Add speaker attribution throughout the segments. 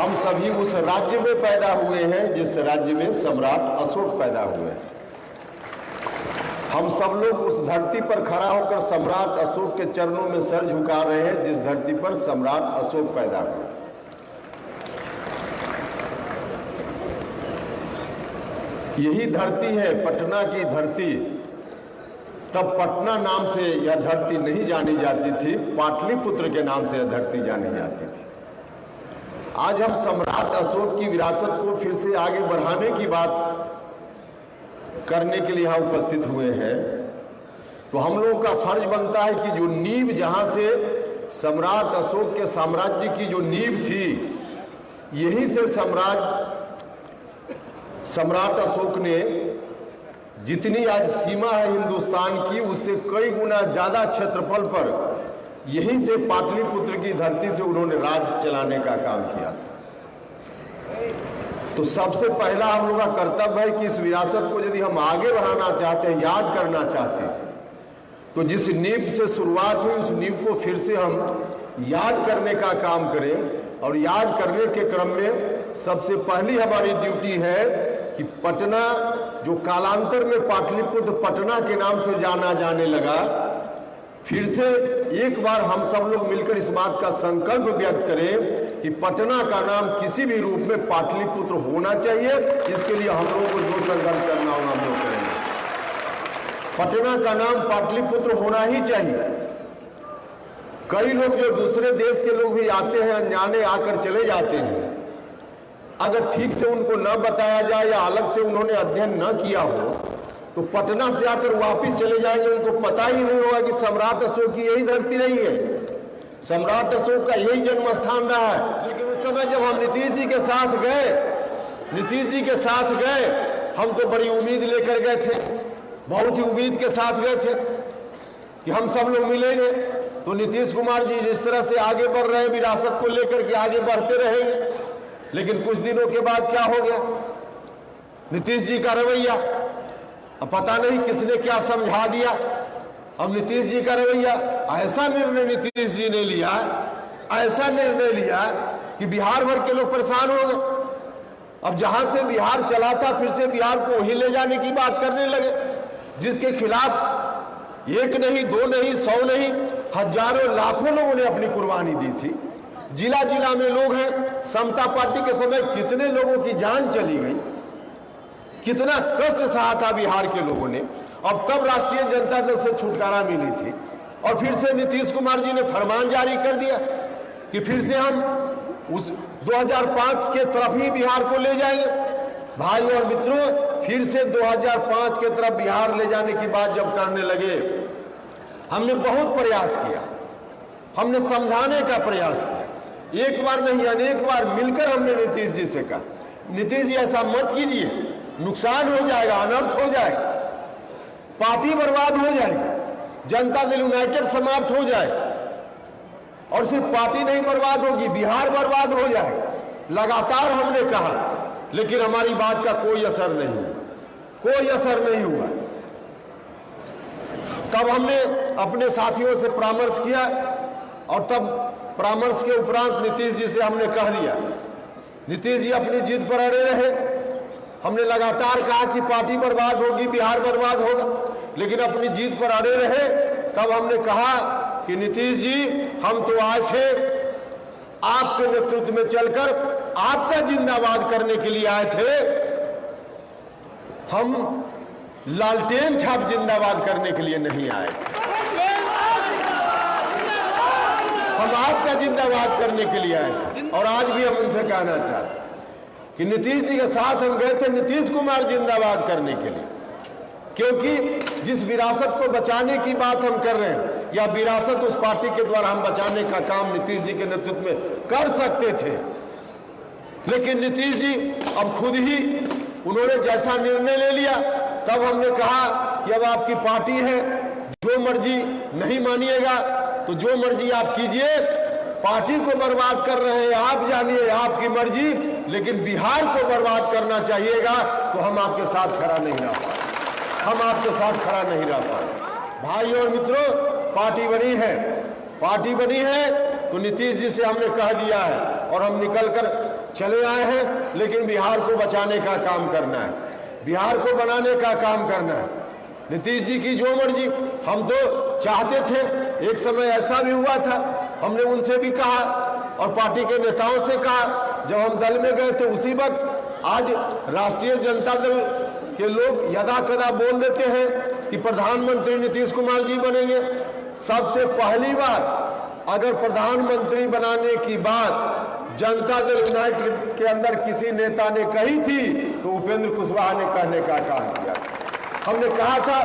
Speaker 1: हम सभी उस राज्य में पैदा हुए हैं जिस राज्य में सम्राट अशोक पैदा हुए हैं। हम सब लोग उस धरती पर खड़ा होकर सम्राट अशोक के चरणों में सर झुका रहे हैं जिस धरती पर सम्राट अशोक पैदा हुए। यही धरती है पटना की धरती। तब पटना नाम से यह धरती नहीं जानी जाती थी, पाटलिपुत्र के नाम से यह धरती जानी जाती थी। आज हम सम्राट अशोक की विरासत को फिर से आगे बढ़ाने की बात करने के लिए यहाँ उपस्थित हुए हैं। तो हम लोगों का फर्ज बनता है कि जो नींव जहाँ से सम्राट अशोक के साम्राज्य की जो नींव थी, यहीं से सम्राट अशोक ने जितनी आज सीमा है हिंदुस्तान की, उससे कई गुना ज्यादा क्षेत्रफल पर यहीं से पाटलिपुत्र की धरती से उन्होंने राज चलाने का काम किया था। तो सबसे पहला हम लोग का कर्तव्य है कि इस विरासत को यदि हम आगे बढ़ाना चाहते हैं, याद करना चाहते हैं, तो जिस नींव से शुरुआत हुई उस नींव को फिर से हम याद करने का काम करें। और याद करने के क्रम में सबसे पहली हमारी ड्यूटी है कि पटना, जो कालांतर में पाटलिपुत्र पटना के नाम से जाना जाने लगा, फिर से एक बार हम सब लोग मिलकर इस बात का संकल्प व्यक्त करें कि पटना का नाम किसी भी रूप में पाटलिपुत्र होना चाहिए। इसके लिए हम लोगों को जो संघर्ष करना होगा हम लोग करेंगे। पटना का नाम पाटलिपुत्र होना ही चाहिए। कई लोग जो दूसरे देश के लोग भी आते हैं, अनजाने आकर चले जाते हैं, अगर ठीक से उनको न बताया जाए या अलग से उन्होंने अध्ययन न किया हो तो पटना से आकर वापिस चले जाएंगे, उनको पता ही नहीं होगा कि सम्राट अशोक की यही धरती रही है, सम्राट अशोक का यही जन्म स्थान रहा है। लेकिन उस समय जब हम नीतीश जी के साथ गए, हम तो बड़ी उम्मीद लेकर गए थे, बहुत ही उम्मीद के साथ गए थे कि हम सब लोग मिलेंगे। तो नीतीश कुमार जी जिस तरह से आगे बढ़ रहे हैं विरासत को लेकर के आगे बढ़ते रहेंगे। लेकिन कुछ दिनों के बाद क्या हो गया, नीतीश जी का रवैया, अब पता नहीं किसने क्या समझा दिया। अब नीतीश जी का रवैया, ऐसा निर्णय नीतीश जी ने लिया, ऐसा निर्णय लिया कि बिहार भर के लोग परेशान हो गए। अब जहां से बिहार चला था फिर से बिहार को वहीं ले जाने की बात करने लगे, जिसके खिलाफ एक नहीं, दो नहीं, 100 नहीं, हजारों लाखों लोगों ने अपनी कुर्बानी दी थी। जिला जिला में लोग हैं। समता पार्टी के समय कितने लोगों की जान चली गई, कितना कष्ट सहा था बिहार के लोगों ने। अब तब राष्ट्रीय जनता दल से छुटकारा मिली थी और फिर से नीतीश कुमार जी ने फरमान जारी कर दिया कि फिर से हम उस 2005 के तरफ ही बिहार को ले जाएंगे। भाई और मित्रों, फिर से 2005 के तरफ बिहार ले जाने की बात जब करने लगे, हमने बहुत प्रयास किया, हमने समझाने का प्रयास किया। एक बार नहीं अनेक बार मिलकर हमने नीतीश जी से कहा, नीतीश जी ऐसा मत कीजिए, नुकसान हो जाएगा, अनर्थ हो जाएगा, पार्टी बर्बाद हो जाएगी, जनता दल यूनाइटेड समाप्त हो जाएगा। और सिर्फ पार्टी नहीं बर्बाद होगी, बिहार बर्बाद हो जाएगा। लगातार हमने कहा, लेकिन हमारी बात का कोई असर नहीं हुआ, कोई असर नहीं हुआ। तब हमने अपने साथियों से परामर्श किया और तब परामर्श के उपरांत नीतीश जी से हमने कह दिया। नीतीश जी अपनी जीत पर अड़े रहे। हमने लगातार कहा कि पार्टी बर्बाद होगी, बिहार बर्बाद होगा, लेकिन अपनी जीत पर अड़े रहे। तब हमने कहा कि नीतीश जी, हम तो आए थे आपके नेतृत्व में चलकर आपका जिंदाबाद करने के लिए आए थे, हम लालटेन छाप जिंदाबाद करने के लिए नहीं आए थे, हम आपका जिंदाबाद करने के लिए आए थे। और आज भी हम उनसे कहना चाहते हैं कि नीतीश जी के साथ हम गए थे नीतीश कुमार जिंदाबाद करने के लिए, क्योंकि जिस विरासत को बचाने की बात हम कर रहे हैं, या विरासत उस पार्टी के द्वारा हम बचाने का काम नीतीश जी के नेतृत्व में कर सकते थे। लेकिन नीतीश जी अब खुद ही उन्होंने जैसा निर्णय ले लिया, तब हमने कहा कि अब आपकी पार्टी है, जो मर्जी नहीं मानिएगा तो जो मर्जी आप कीजिए, पार्टी को बर्बाद कर रहे हैं आप जानिए, आपकी मर्जी, लेकिन बिहार को बर्बाद करना चाहिएगा तो हम आपके साथ खड़ा नहीं रह पाए, हम आपके साथ खड़ा नहीं रह पाए। भाई और मित्रों, पार्टी बनी है तो नीतीश जी से हमने कह दिया है और हम निकलकर चले आए हैं, लेकिन बिहार को बचाने का काम करना है, बिहार को बनाने का काम करना है। नीतीश जी की जो मर्जी, हम तो चाहते थे, एक समय ऐसा भी हुआ था, हमने उनसे भी कहा और पार्टी के नेताओं से कहा, जब हम दल में गए थे उसी वक्त। आज राष्ट्रीय जनता दल के लोग यदा कदा बोल देते हैं कि प्रधानमंत्री नीतीश कुमार जी बनेंगे। सबसे पहली बार अगर प्रधानमंत्री बनाने की बात जनता दल यूनाइटेड के अंदर किसी नेता ने कही थी तो उपेंद्र कुशवाहा ने कहने का काम किया। हमने कहा था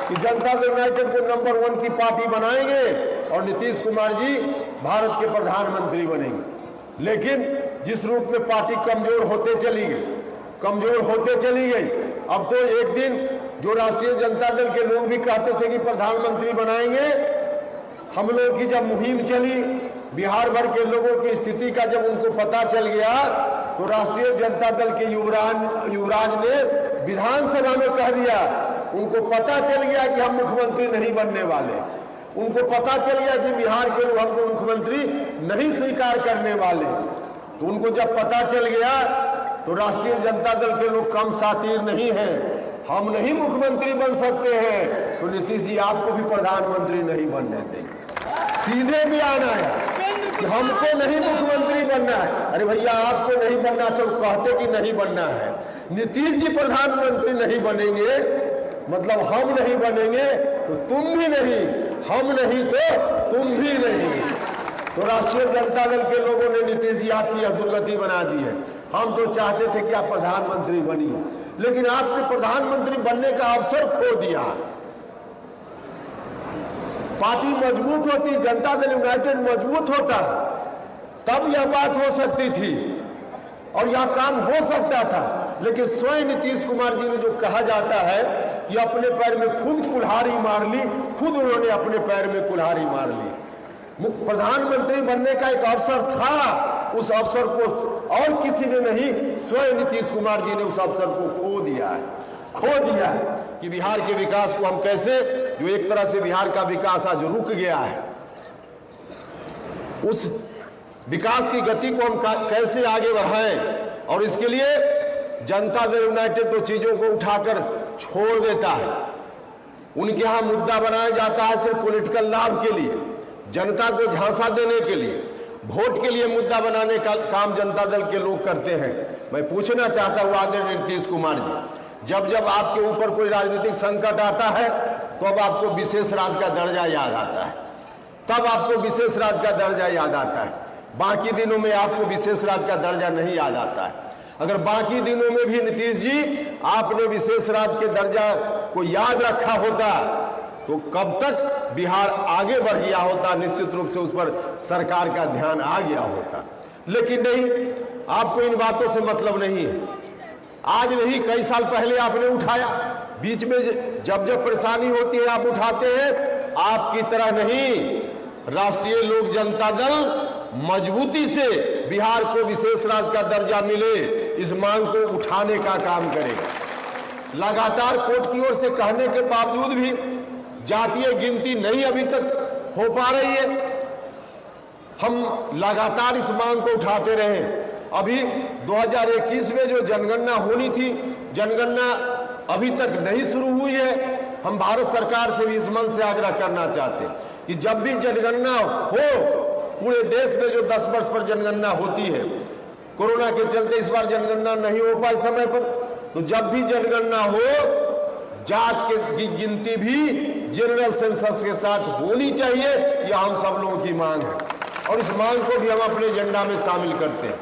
Speaker 1: कि जनता दल यूनाइटेड को नंबर 1 की पार्टी बनाएंगे और नीतीश कुमार जी भारत के प्रधानमंत्री बनेंगे। लेकिन जिस रूप में पार्टी कमजोर होते चली गई, अब तो एक दिन जो राष्ट्रीय जनता दल के लोग भी कहते थे कि प्रधानमंत्री बनाएंगे, हम लोगों की जब मुहिम चली, बिहार भर के लोगों की स्थिति का जब उनको पता चल गया, तो राष्ट्रीय जनता दल के युवराज ने विधानसभा में कह दिया, उनको पता चल गया कि हम मुख्यमंत्री नहीं बनने वाले, उनको पता चल गया कि बिहार के लोग हमको मुख्यमंत्री नहीं स्वीकार करने वाले। तो उनको जब पता चल गया तो राष्ट्रीय जनता दल के लोग कम सातिर नहीं हैं, हम नहीं मुख्यमंत्री बन सकते हैं, तो नीतीश जी आपको भी प्रधानमंत्री नहीं बनने देंगे। सीधे बयान आया कि हमको नहीं मुख्यमंत्री बनना है। अरे भैया, आपको नहीं बनना तो कहते कि नहीं बनना है। नीतीश जी प्रधानमंत्री नहीं बनेंगे मतलब हम नहीं बनेंगे तो तुम भी नहीं, हम नहीं तो तुम भी नहीं। तो राष्ट्रीय जनता दल के लोगों ने नीतीश जी आपकी अधोगति बना दी है। हम तो चाहते थे कि आप प्रधानमंत्री बनिए, लेकिन आपने प्रधानमंत्री बनने का अवसर खो दिया। पार्टी मजबूत होती, जनता दल यूनाइटेड मजबूत होता, तब यह बात हो सकती थी और यह काम हो सकता था। लेकिन स्वयं नीतीश कुमार जी ने जो कहा जाता है कि अपने पैर में खुद कुल्हाड़ी मार ली, खुद उन्होंने अपने पैर में कुल्हाड़ी मार ली। प्रधानमंत्री बनने का एक अवसर था, उस अवसर को और किसी ने नहीं, स्वयं नीतीश कुमार जी ने उस अवसर को खो दिया है कि बिहार के विकास को हम कैसे, जो एक तरह से बिहार का विकास आज रुक गया है, उस विकास की गति को हम कैसे आगे बढ़ाएं। और इसके लिए जनता दल यूनाइटेड तो चीजों को उठाकर छोड़ देता है। उनके यहां मुद्दा बनाया जाता है सिर्फ पॉलिटिकल लाभ के लिए, जनता को झांसा देने के लिए, वोट के लिए मुद्दा बनाने का काम जनता दल के लोग करते हैं। मैं पूछना चाहता हूं आदरणीय नीतीश कुमार जी, जब जब आपके ऊपर कोई राजनीतिक संकट आता है तो अब आपको विशेष राज्य का दर्जा याद आता है, तब आपको विशेष राज्य का दर्जा याद आता है। बाकी दिनों में आपको विशेष राज्य का दर्जा नहीं याद आता है। अगर बाकी दिनों में भी नीतीश जी आपने विशेष राज्य के दर्जा को याद रखा होता तो कब तक बिहार आगे बढ़ गया होता, निश्चित रूप से उस पर सरकार का ध्यान आ गया होता। लेकिन नहीं, आपको इन बातों से मतलब नहीं है। आज नहीं, कई साल पहले आपने उठाया, बीच में जब जब परेशानी होती है आप उठाते हैं। आपकी तरह नहीं, राष्ट्रीय लोक जनता दल मजबूती से बिहार को विशेष राज्य का दर्जा मिले, इस मांग को उठाने का काम करेगा। लगातार कोर्ट की ओर से कहने के बावजूद भी जातीय गिनती नहीं अभी तक हो पा रही है। हम लगातार इस मांग को उठाते रहे। अभी 2021 में जो जनगणना होनी थी, जनगणना अभी तक नहीं शुरू हुई है। हम भारत सरकार से भी इस मन से आग्रह करना चाहते हैं कि जब भी जनगणना हो, पूरे देश में जो 10 वर्ष पर जनगणना होती है, कोरोना के चलते इस बार जनगणना नहीं हो पाई समय पर, तो जब भी जनगणना हो, जात की गिनती भी जनरल सेंसस के साथ होनी चाहिए। यह हम सब लोगों की मांग है और इस मांग को भी हम अपने एजेंडा में शामिल करते हैं।